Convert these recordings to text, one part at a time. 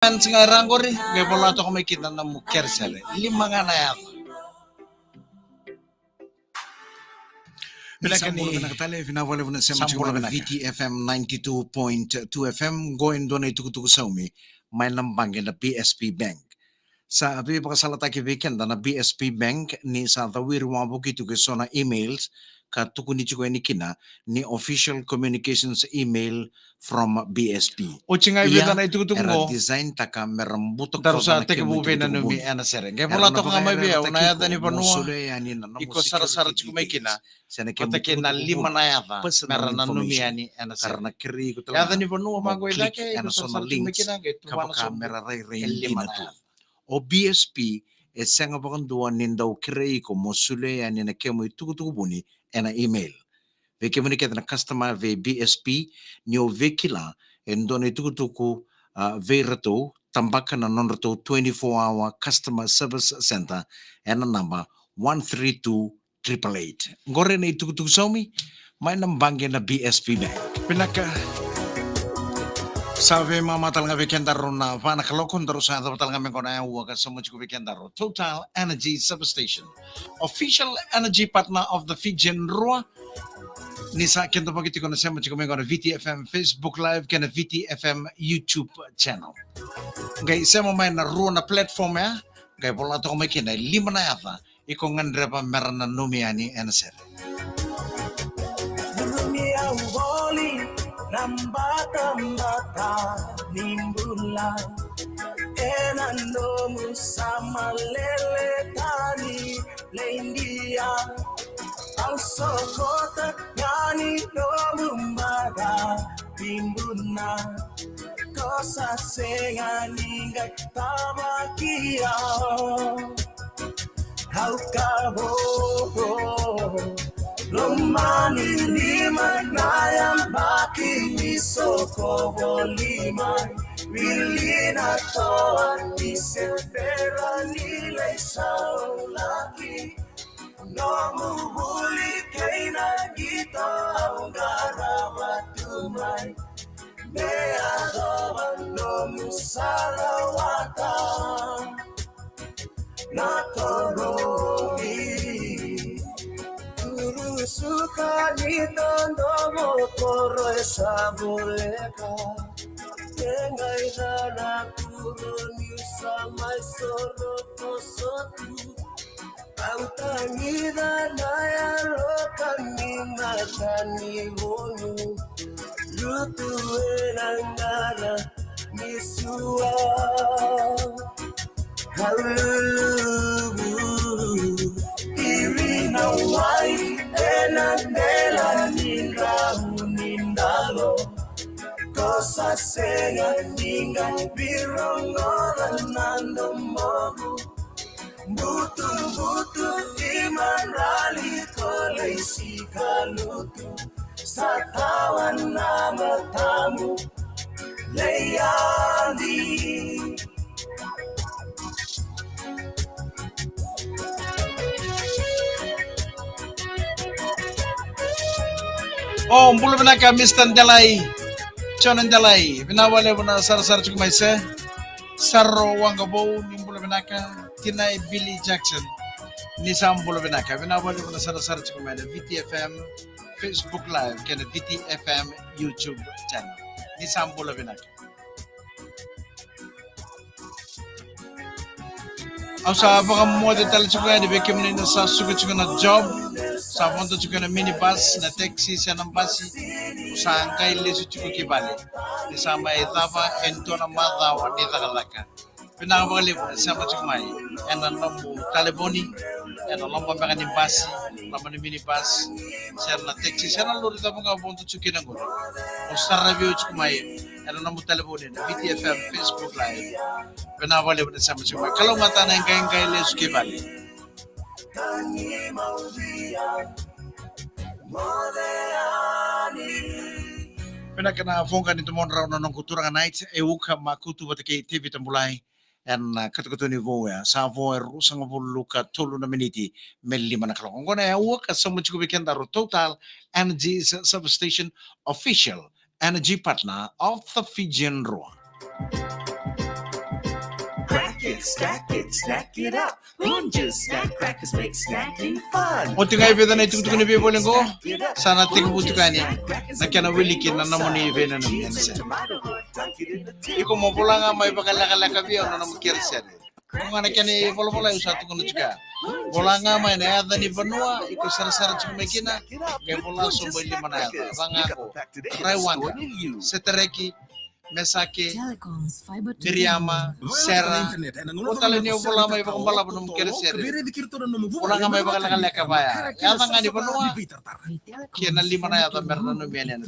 Sekarang ko rin, kaya pala ito kumikita ng mukher sir. Lima nga na yan. Sambulo na katale, finawala mo na sa mga VTFM 92.2 FM, going doon ay tukutuku sa umi, may lambangin na BSP Bank. Sa abi pakasalata ki weekend na BSP Bank ni sa tawir wa bukitu ke sona emails ka tukuni chiko ni kina ni official communications email from BSP. O cingay bida na itukutuk era mo. design taka merambutok Daru sa teke bupe na numi ana sere. Kaya pala to nga may biya, unaya da ni panua. Iko sara-sara chiko may kina. Patake na lima na yata. Meron na numi ani ana sere. Karena kiri ko Yata ni panua magoy da kaya iko sona sara-sara chiko may links kina. kapag kamera ray Lima na to. yata. O BSP esanga bakandua nindaw kirei ko mosule yani na kemo itukutuku buni ena email. Veke muni keta na customer ve BSP nyo vekila endone itukutuku ve rato tambaka na non rato 24-hour customer service center ena number 132-888. Ngore na itukutuku saumi may nambangge na BSP Bank. Pinaka Sabi mama talanga weekendaro na pana kalokon daro sa talanga men kona uwaga sa much weekendaro. Total Energy Substation, official energy partner of the Fijian Rua. Nisa kento pagiti ko na sa much men kona VTFM Facebook Live kana VTFM YouTube channel. Gay sa mo may na Rua na platform ya. Gay pola to ko may kinay lima na yata. Iko ngandre pa meron na numiani NSR. Nambata nimbulan enano musama lele tani leindia ang sokota yani no mumbaga timbuna kosa senga ninga tabakia how kabo Lomani lima nayang baki isoko lima Wilina toan isepera nilay sa laki Nomubuli kay nagito ang garawa tumay Mea doban nomusarawatan Natorogi Suka nitondo motoro esa boleka Tengay dana kuroni sama solo posotu Ang tangida na yarokan ni matani bonu Lutuin ang dana ni suwa Halulubu Irina wai enandela nindalo Kosa senga ninga birongora nando mogu Butu iman rali kolay sikalutu Sa tawan na matamu layani Oh, bulu na ka Mr. Dalay. Chonan Dalay. Binawale mo na sar-sar chuk may se. Sarro wangabo ni bulu na ka Tinay Billy Jackson. Ni sam bulu na ka. Binawale mo na sar-sar chuk may VTFM Facebook Live kana VTFM YouTube channel. Ni sam bulu na ka. Ang sa mga model talaga chuk di bekim ni sa sugat chuk na job. Sa fondo juga na minibus na taxi sa nambasi sa angkay lesu chuko kibali ni sama etapa ento na mata wa ni takalaka pinakabali mo sa machumay en na mo taleboni en na lomba mga ni basi lomba ni minibus sa na taxi sa na lori ta mga fondo chuki na ngoro o sa review chumay en na mo taleboni na VTFM Facebook Live pinakabali mo sa machumay kalau mata na angkay lesu kibali Pinakana fonga nito mon raw nong kultura nga night e uka makutu batake TV tambulay en katukutu ni voya sa voya rusang buluka tulu na miniti melli manakalong ngona ya uka sa mucho weekend aro Total Energy Substation official energy partner of the Fijian Rua. snack it up. Just snack crackers make snacking fun. O tinga ibe na itu tukuni be bolen ko. Sana ting butukani. Na kana wilikin na namoni ibe na namin. Iko mo pula nga may bakala-kala ka biyo na namukirser. Kung ana kani polo-polo yung satu kuno juga. Bola nga may na yada ni Banua, iko sara-sara chuma kina. Kaya bola sumboy lima na yada. Bangako. Raiwanga. Setereki. Mesake, Miriama, Sarah, utala niyo bola may bakang bala bunong kereser. Bola nga may bakal leka baya. Yata nga ni Banua. Kaya na lima na yata meron na numiyan yan.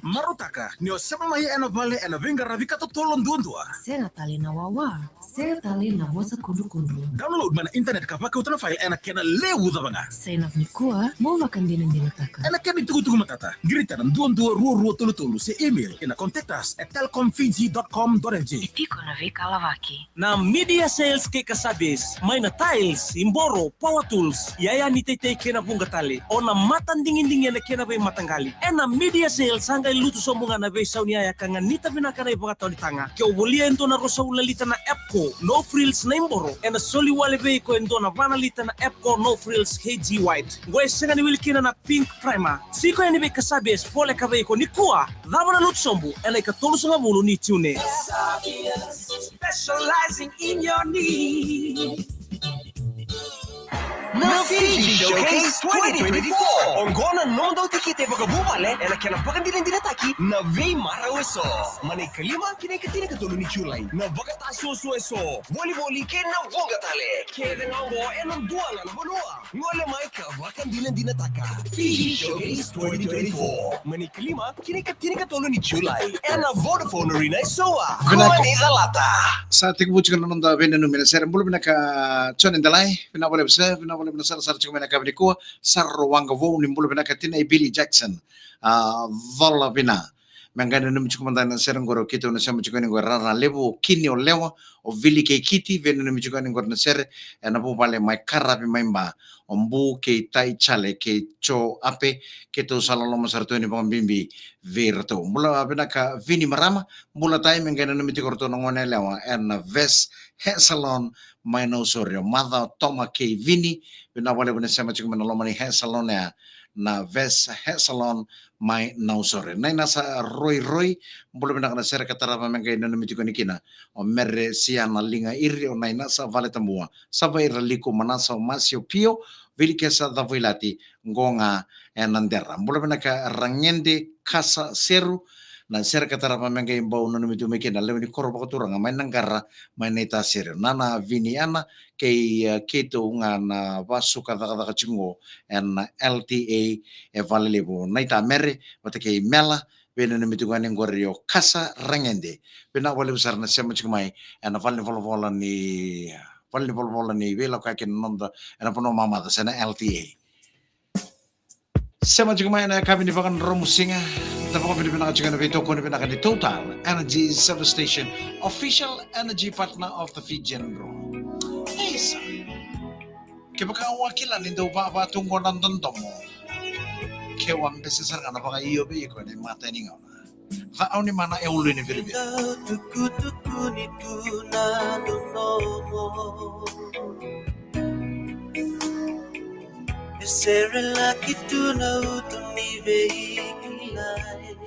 Marutaka, nio sama mai ena vale ena venga ravika to tolon duandua. Sera tali na wawa, sera tali na wasa kundu-kundu. Download mana internet ka pake utana file ena kena lewu zabanga. Sena nikua, mau makan din dinataka. Ena kena tugu matata. Girita nan duandua ruo tolu se email ena contact us at telcomfiji.com.fj. Itiko na vika lavaki. Na media sales ke kasabes, may na tiles, imboro, power tools, yaya ni tete kena bunga tali, o na matan dingin na kena bay matanggali. E na media sales hanggang luto sa mga na bay sa unyaya kanga nita binakanay mga tao ni tanga. Kaya ubulia ito na rosa ulalita na Epco, no frills na imboro, e na soli wale bay ko ito na vanalita na Epco, no frills KG White. Gwe senga ni wilkina na pink primer. Siko yan ni bay kasabes, pole kabay ko ni kuwa, dama na lutsombu, like a Tolusunga Mulu ni tune. Specializing in your needs. Fiji Showcase 2024. Ongona nondo tikite baga bumale ela kena baga din taki na vei maraweso. Mane kalima kine katine katulu ni chulai. Na baga taso eso. Volleyball kena vonga tale. Kede ngongo enon duala na bonua. Ngole maika baga din taka. Fiji Showcase 2024. Mane kalima kine katulu ni chulai. Ena Vodafone Arena soa. Kuani zalata. Sa tigbuch kan nonda venenu mina ser bulu bina ka chonen dalai bina boleh besar bina boleh bina sar cuma bina ka bini ko sar wanga vo ni bulu bina ka tina Billy Jackson vola bina mengana num cuma dana ser ngoro kito na sama cuma ngoro rara levo kini o lewa o Billy ke kiti venu num cuma ngoro na ser na bu bale mai karapi mai mba ombu ke tai chale ke cho ape ke to salalo masarto ni bang bimbi virto mula bina ka vini marama mula tai mengana num cuma korto ngone lewa en ves hair salon mai no sorio mother toma ke vini bina wale bina sama cuma lomani hair salon ya na ves hair salon mai no sorio nai nasa roy bulu bina kana ser katara mengay no num cuma nikina o merre siana linga iri o nai nasa vale tambua saba ira liko manasa o masio pio vili kesa da voilati ngonga enandera bulu bina ka rangende kasa seru na ser katara mengay bau no num cuma nikina lewi koro bakoturanga mai nangara mai neta seru nana vini ana kei keto ngana vasu kada chingo en LTA e vale lebo naita mere wata kei mela bena na mitugan ng gorio kasa rangende bena wale besar na siya machigmay en vale vola ni vela ka kin nonda en pono mama da sana LTA siya machigmay na kabini bakan romusinga dapat ko pinipina ka na ko pinipina ka ni Total Energy Substation, official energy partner of the Fijian Row. Isa. Kaya baka wakilan hindi ba tungkol ng tondo mo. Kaya wang besesar ka na baka iyo ba ko na mata ni nga. Kaaw ni mana eulo ni Filipe. Tuku ni tuna nomo. Esere laki tuna utuni veikilai.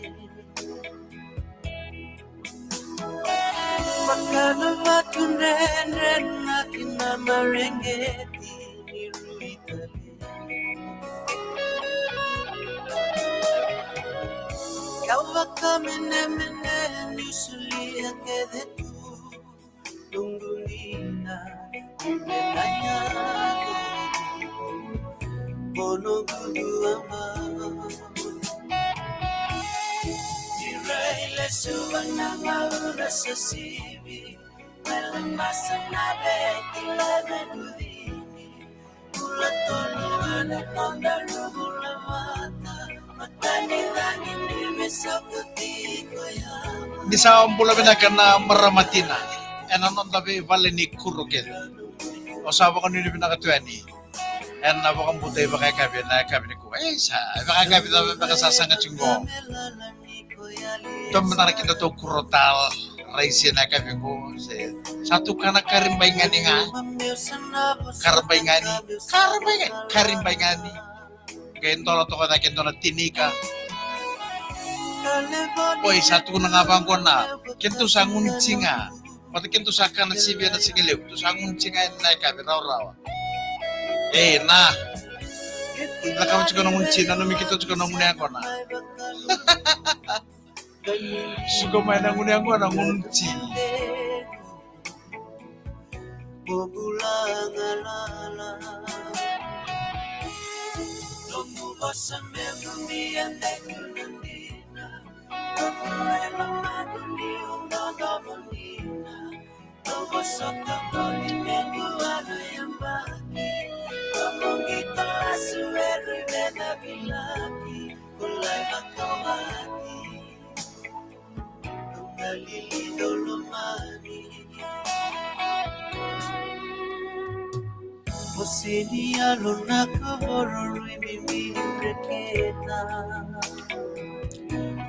Makana matunenen nakina marengeti niruitali. Kawa kamene nusulia kedetu lungulina kumenanya bono gudu ama. Diraile suwana maura sasibi malamasa nabe kilame dudini kula tonu ane konda rugula mata matani langin di mesokuti koyama. Di sa ambula na maramatina. Enanon tabi vale ni kuruket. O sabo ko nili pinakatuani. En napakang butay ba kay kabi ko. Sa baka kabi tabi baka sasangat yung go. Ito matara kita to kurotal raisi na kami ko. Satu kana karimbaingani nga. Karimbaingani. Kentolo to kada kentolo tinika. Oy, satu na nga bang ko na. Kento sa nguncinga. Pati kento sa kana sibya na sigilip. To sa nguncinga na kami raw-raw. Na. Nakam chiko nung China no mikito chiko nung muna ako na. Siko may nangunya ako na ngunci.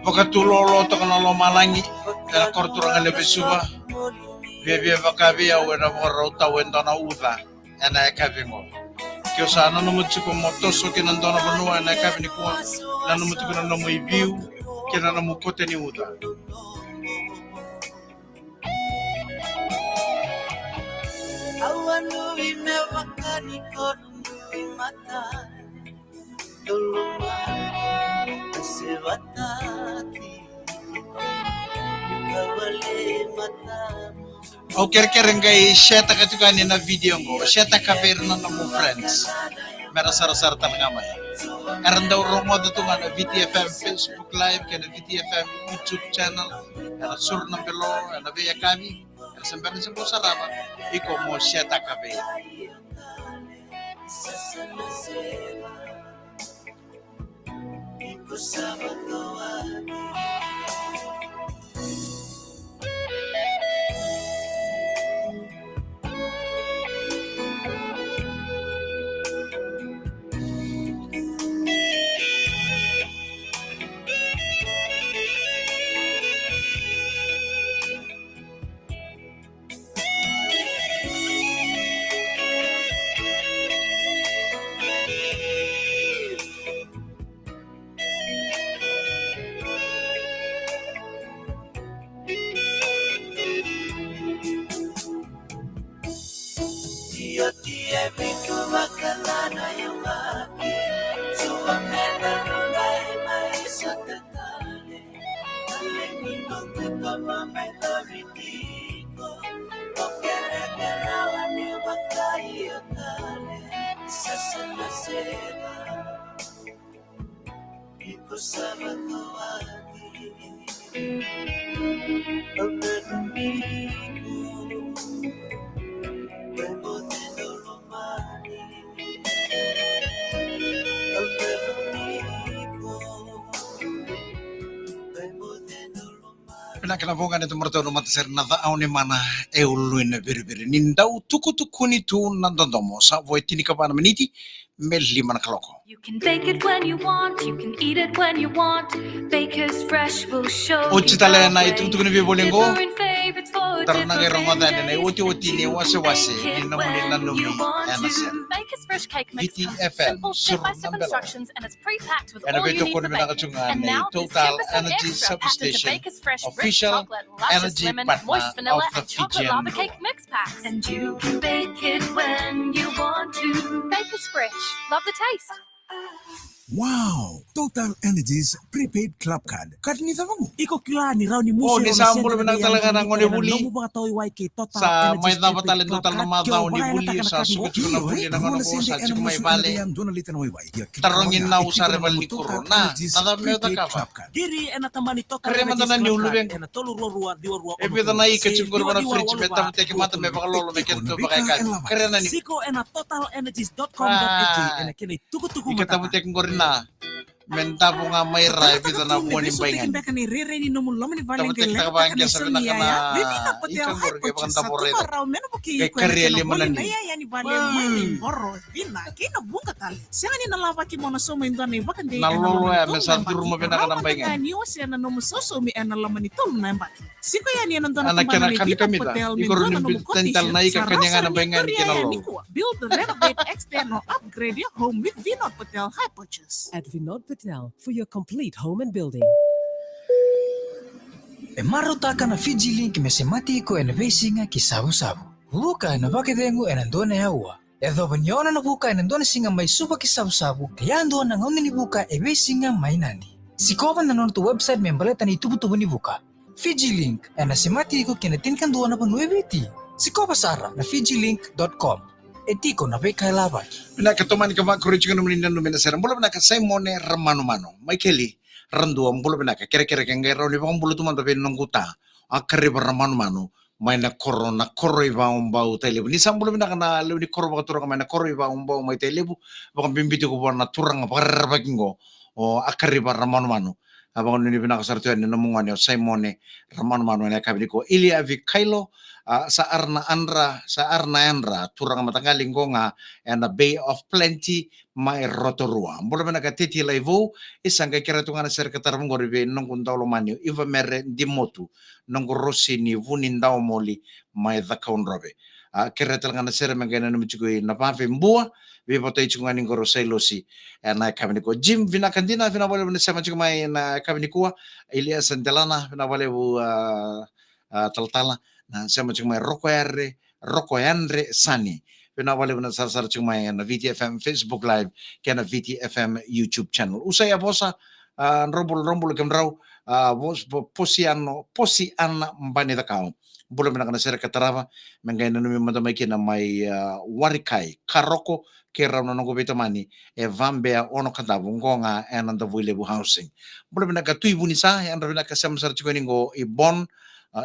Pagkatulolo to kana lo malangi kaya korturang lebih suba bebe bakabi ya wena morota wenda na uda ana kabingo kyo sana no mutsuko motoso kinandona banua na kabini kwa na no mutsuko no mo ibiu kina na mukote ni uda awanu imewakani kodu mata doluma sebatati kawale mata o kerkereng kay sheta katukani na video ko sheta kaper na mo friends mera sar-sar talaga may aran daw rongo to nga na VTFM Facebook live kana VTFM YouTube channel na sur na belo na beya kami sampai sa po sarama iko mo sheta kaper Pinakalapungan itu mertua rumah teser nada auni mana euluin beri-beri nindau tuku-tukuni tu nandandomo sa voi tini kapana meniti melli mana kaloko. You can bake it when you want, you can eat it when you want. Baker's Fresh will show you Ochitale na the itu way. tukuni bibolingo. Different favorites for Tarna ngay different rongodan days. ni oti ni wase-wase Bake it ni namuni when nanumi you want anasa. to. Baker's Fresh cake mix comes with VTFM simple sur step-by-step nambelo. instructions and it's pre-packed with Ano all ba you ito need ko for na baking. nakachungan And ni now there's Total 10% Energy extra packed into Substation, Baker's Fresh rich official chocolate, luscious energy lemon, partner moist vanilla, of the and chocolate Fijian lava cake mix packs. And you can bake it when you want to. Baker's Fresh. Love the taste. Wow! Total Energies Prepaid Club Card. Card ni tabango. Iko kila ni raw ni Oh, musi ni Sambul minang talaga ng ngoni buli. Nomu ba tawi wai ke Total Sa Energies may dapat Prepaid talent Club total na Card. mga Kyo tao ni wai buli na sa sugot ko na buli ng ano ko sa chik may bali. Tarongin na usare bal ni corona. Nada me ta ka. Diri ena tamani Total Kare man tanan Energies nyulu Club ben. Card. Ena tolu ruwa diwa ruwa. E bida na ike chungur ko na fridge me tam te mata me baka lolo me kento baka ka. Kare na ni. Siko ena totalenergies.com.ag Ah. ena kini tuku-tuku Ike tamu mata. te ngorin na. Menta bunga may rai pita na buwan ng baingan. Beka ni rere ni nomu lomo ni valen Tapos gele. tek tabang kaya sabi na kana ikan bor kaya bang tapor ito. Kaya karyali mo na ni. Ya ni vale mani borro. Vina kina bunga tal. Siya ni nalava ki mona somo indo ni bakan de. Nalolo ya mesal turu mo bina kana baingan. Ni wasi na nomu soso mi ana lamani tol na mbaki. Siko ya ni nandon Anak kena kami kami ta. Ikor ni tental na ika kanya nga na baingan kinalo. Build, renovate, extend, or upgrade your home with Vinod Patel High Purchase. At Vinod Patel for your complete home and building. E marutaka na Fiji Link mesemati ko innovating ki sabu-sabu. Buka na bakidengu enandone yawa. Edo banyona na buka enandone singa may suba ki sabu-sabu. Kaya ando na ngauni ni buka ebe singa may nani. Sikoba na non to website membaleta ni tubu-tubu ni buka. Fiji Link enasemati ko kinatinkan doon na pa nuebiti. Sikoba sara na fijilink.com. Etiko na bay kailabay. Pinakatuman ka ba kuri chicken naman nindan numina sera. Mula pinaka Simone Ramano-mano. Michaeli Randua mula pinaka kira-kira kang gairaw ni bakang bulu tuman tapi nungguta. Akari ba Ramano-mano. May na koro iba umbau tailibu. Nisang mula pinaka na lew ni koro baka turang may na koro iba umbau may tailibu. Bakang bimbiti ko ba na turang pakararabaking ko. O akari ba Ramano-mano. Abang ni pinakasartuan ni namungan niyo Simone Ramano-mano na kabili ko. Ili avi kailo. Sa Arna Andra turang matanggaling ko nga and the Bay of Plenty may Rotorua. Mula ba nakatiti laivo isang kay kira tunga na sir katarang ko ribe nung kundaw lumanyo iva mere di motu nung rosi ni vunin daw moli may dhakaun robe. Kira talaga na sir magana naman chikoy na pafe mbua bipotay chunga ning ko rosay losi na kami ko Jim vinakandina vinawala na sama chiko may na kami ko Elias Sandelana vinawala taltala na sama cuma Rocco Andre Sani. Pinawali na sar cuma na VTFM Facebook Live kaya na VTFM YouTube channel. Usay bosa rombol kamraw posian mbani takao. Belum na sir katarava mengay na numi madamay kina may warikay karoko kera na nungo betamani e vambea ono kadabong nga enanda vuilebu housing. Belum na katui bunisa yan na kasam sar cuma ningo ibon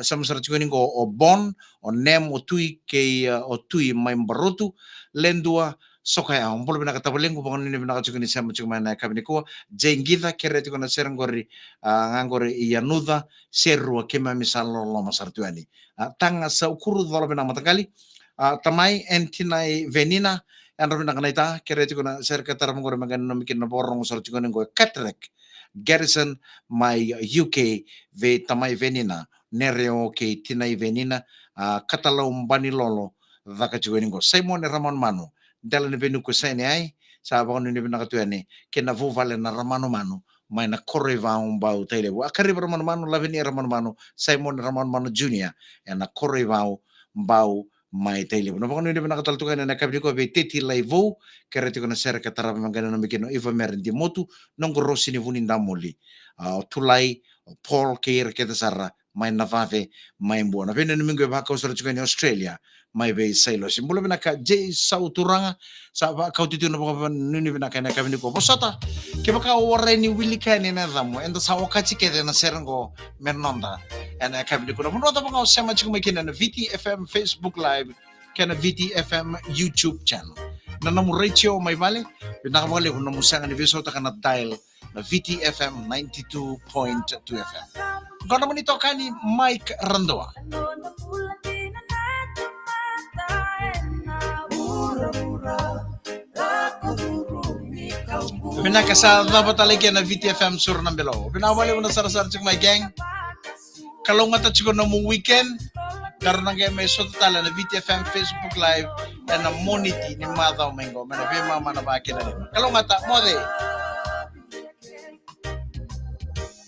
sama sarati ko o bon o nem o tui ke o tui may barutu lendua sokaya ang polo binakatabaling ko bang nini binakatsuko ni sama tsuk mana kabini ko jengitha kereti ko na serang gori ngangori iyanuda seru kema misalo lo masartuani tanga sa ukuru dolo binamatakali tamay entinay venina ang rabin nakanaita kereti ko na ser kataram gori magana nomikin na borong sarti ko ngo Catrek Garrison may UK ve tamay venina nereo ke tinai venina katalau mbani lolo vaka chueningo Simon Ramano-mano dala ni venu ko sa ai sa ba ni binakatuani kena vuvale na Ramano-mano may na koreva umbau tailebo akari Ramano-mano laveni Ramano-mano Simon Ramano-mano Jr. na koreva umbau may tailebo no ba ni binakataltukan na kabili ko be titi laivo kereti ko na ser katarab mangana no mikino iva merendi motu nong rosi ni vunin damoli tulai Paul Keir ketasara may navave may mbuana pena numingo ba ka usara chuka ni Australia may be sailo simbolo binaka J sauturanga sa ba ka titu na ba nuni binaka na kabini ko posata ke baka warai ni Willy Kane na damo enda sa okachi ke na serango mernonda ana kabini ko no ta ba sama chuka makina na VTFM Facebook Live kana VTFM YouTube channel na namu ratio may vale binaka vale no musanga ni viso ta kana dial na VTFM 92.2 FM. Kung naman ito kani Mike Randoa. Pinakasada ba talaga na VTFM sur ng below. Pinawali mo na sarasar tsuk may gang. Kalungat at siguro na mong weekend. Karoon ng game may sotala na VTFM Facebook Live na monity ni Madaw Mengo. Manabima manabakin na rin. Kalungat at mo de.